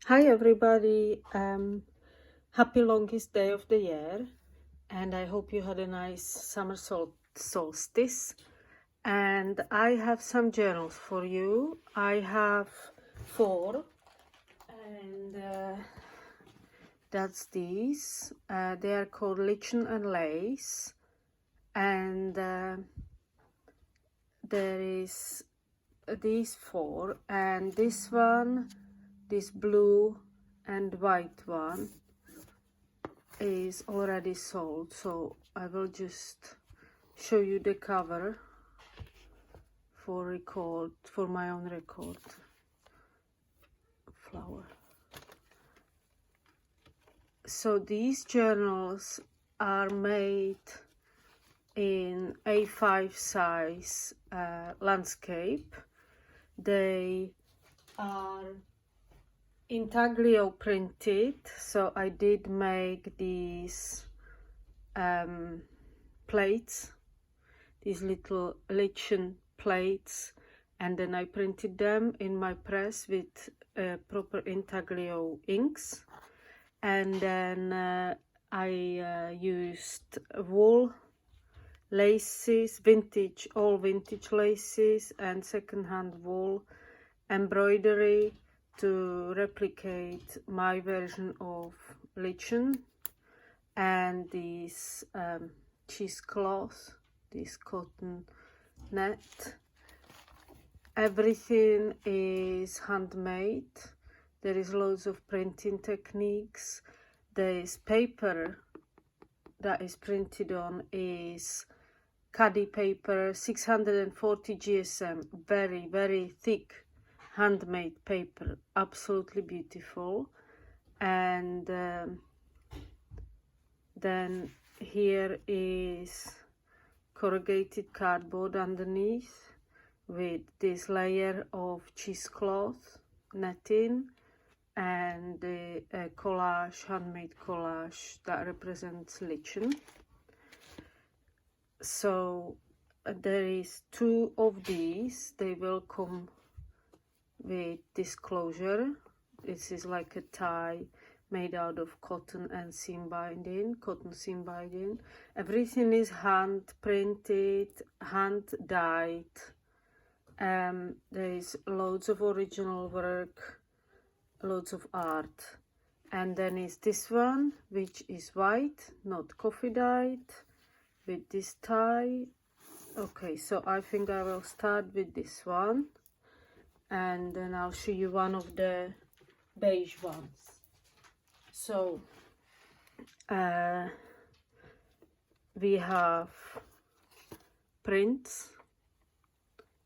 Hi everybody, happy longest day of the year, and I hope you had a nice summer solstice. And I have some journals for you. I have four, and that's these. They are called Lichen and Lace, and there is these four, and this one, this blue and white one, is already sold, so I will just show you the cover for my own record. Flower. So these journals are made in A5 size landscape. They are intaglio printed, so I did make these plates, these little lichen plates, and then I printed them in my press with proper intaglio inks, and then I used wool laces, all vintage laces and second-hand wool embroidery to replicate my version of lichen, and these cheesecloth, this cotton net. Everything is handmade. There is loads of printing techniques. This paper that is printed on is caddy paper, 640 GSM, very, very thick handmade paper, absolutely beautiful. And then here is corrugated cardboard underneath with this layer of cheesecloth netting and the collage, handmade collage that represents lichen. So there is two of these. They will come with this closure. This is like a tie made out of cotton and seam binding, cotton seam binding. Everything is hand printed, hand dyed. There is loads of original work, loads of art. And then is this one, which is white, not coffee dyed, with this tie. Okay, so I think I will start with this one, and then I'll show you one of the beige ones. So we have prints,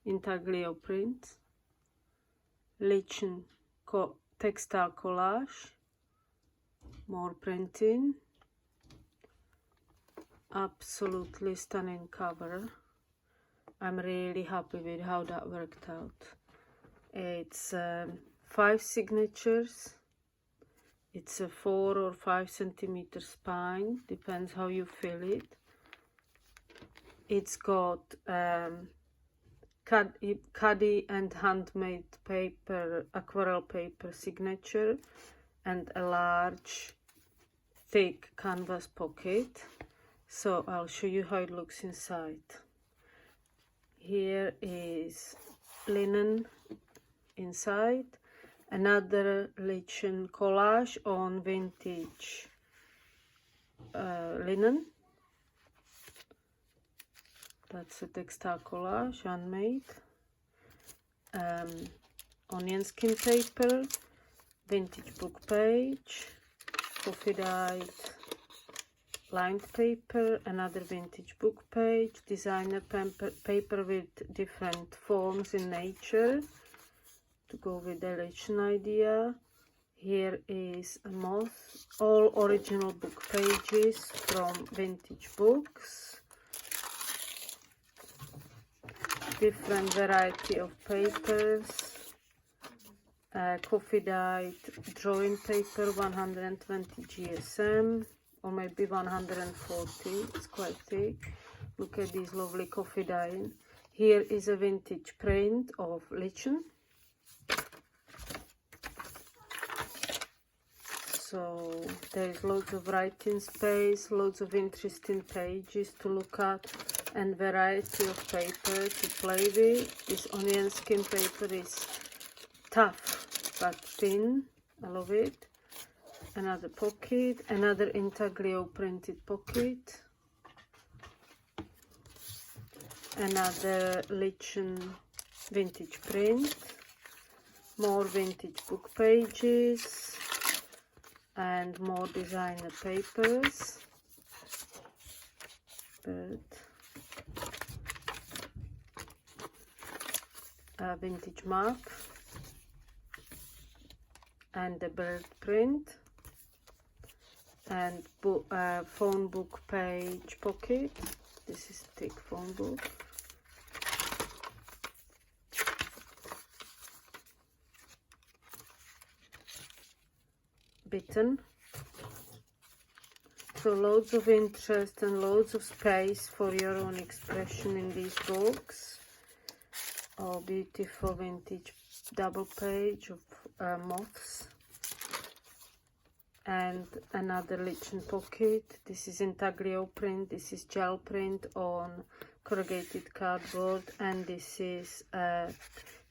intaglio prints, lichen textile collage, more printing, absolutely stunning cover. I'm really happy with how that worked out. It's 5 signatures. It's a 4 or 5 centimeter spine, depends how you fill it. It's got caddy and handmade paper, aquarelle paper signature, and a large thick canvas pocket. So I'll show you how it looks inside. Here is linen inside, another lichen collage on vintage linen. That's a textile collage, handmade. Onion skin paper, vintage book page, coffee dyed lined paper, another vintage book page, designer paper with different forms in nature to go with the lichen idea. Here is a moth, all original book pages from vintage books, different variety of papers, coffee dyed drawing paper, 120 GSM, or maybe 140, it's quite thick. Look at these lovely coffee dyeing. Here is a vintage print of lichen. So there is loads of writing space, loads of interesting pages to look at, and variety of paper to play with. This onion skin paper is tough but thin. I love it. Another pocket, another intaglio printed pocket, another Lichen vintage print, more vintage book pages, and more designer papers. But a vintage map and a bird print, and phone book page pocket. This is thick phone book. Bitten. So loads of interest and loads of space for your own expression in these books. Oh, beautiful vintage double page of moths. And another Lichen pocket. This is intaglio print, this is gel print on corrugated cardboard, and this is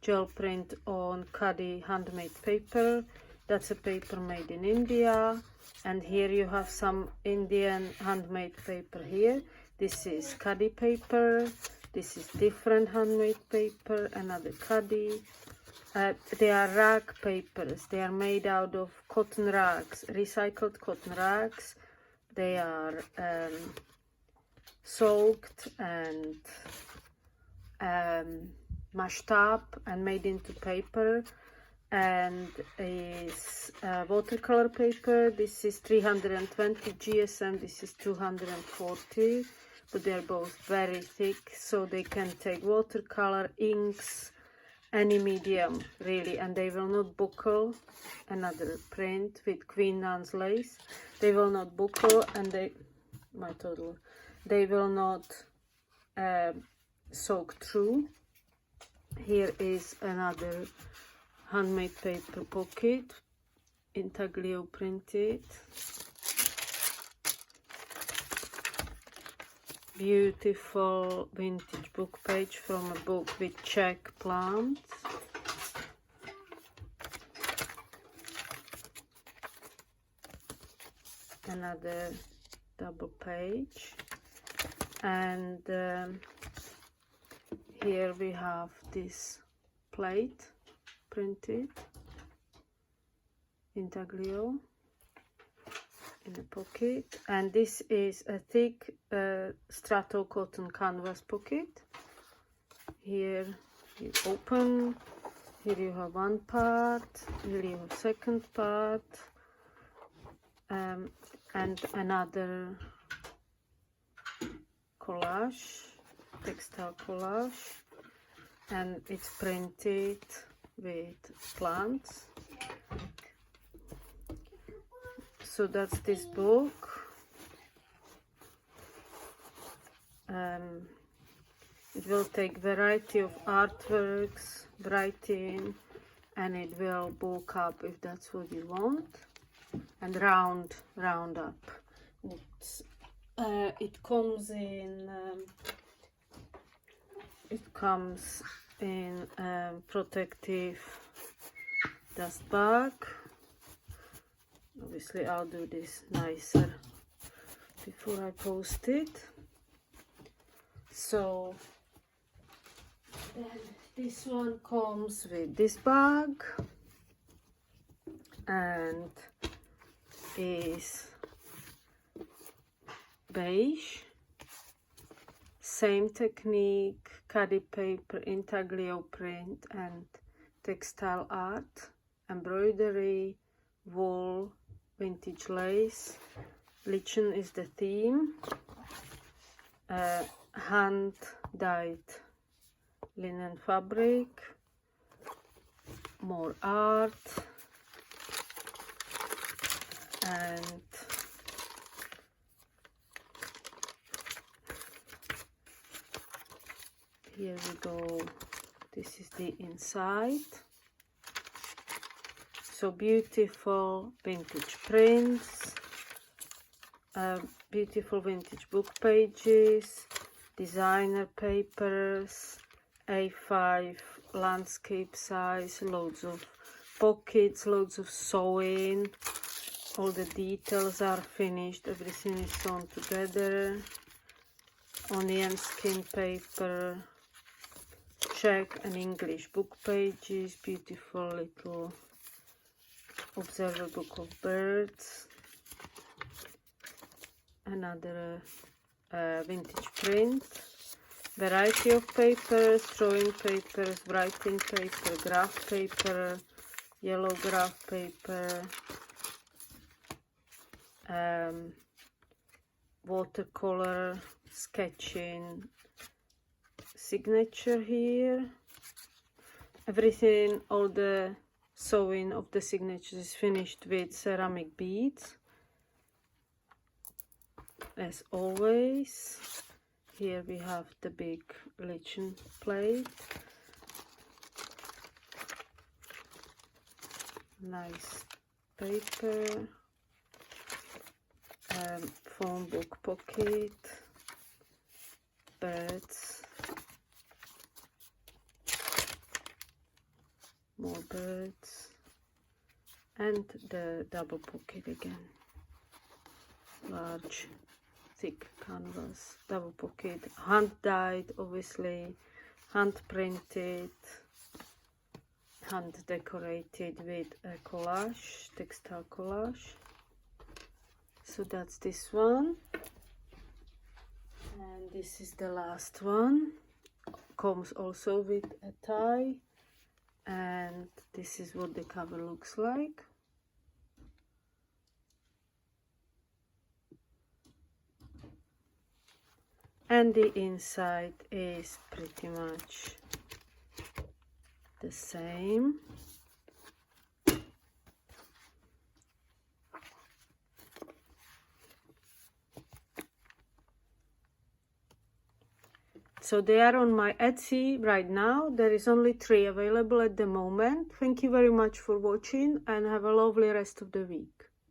gel print on khadi handmade paper. That's a paper made in India, and here you have some Indian handmade paper here. This is khadi paper, this is different handmade paper, another khadi. They are rag papers. They are made out of cotton rags, recycled cotton rags. They are soaked and mashed up and made into paper, and is watercolor paper. This is 320 GSM, this is 240, but they're both very thick, so they can take watercolor, inks, any medium really, and they will not buckle. Another print with Queen Anne's lace. They will not buckle, and they will not soak through. Here is another handmade paper pocket, intaglio printed. Beautiful vintage book page from a book with Czech plants. Another double page, and here we have this plate printed intaglio in a pocket, and this is a thick strato cotton canvas pocket. Here you open, here you have one part, here you have second part, and another collage, textile collage, and it's printed with plants. So that's this book. It will take variety of artworks, writing, and it will bulk up if that's what you want, and round up. It comes in protective dust bag. Obviously I'll do this nicer before I post it. So then this one comes with this bag and is beige. Same technique, khadi paper, intaglio print, and textile art, embroidery, wool, vintage lace. Lichen is the theme. Hand dyed linen fabric, more art, and here we go. This is the inside. So So beautiful vintage prints, beautiful vintage book pages, designer papers, A5 landscape size, loads of pockets, loads of sewing. All the details are finished, everything is sewn together. Onion skin paper, Czech and English book pages, beautiful little observer book of birds. Another vintage print, variety of papers, drawing papers, writing paper, graph paper, yellow graph paper, watercolor, sketching, signature here. Everything, all the sewing of the signatures is finished with ceramic beads. As always, here we have the big lichen plate. Nice paper. Phone book pocket, birds, more birds, and the double pocket again. Large, thick canvas, double pocket, hand dyed, obviously, hand printed, hand decorated with a collage, textile collage. So that's this one, and this is the last one. Comes also with a tie, and this is what the cover looks like. And the inside is pretty much the same. So they are on my Etsy right now. There is only 3 available at the moment. Thank you very much for watching and have a lovely rest of the week.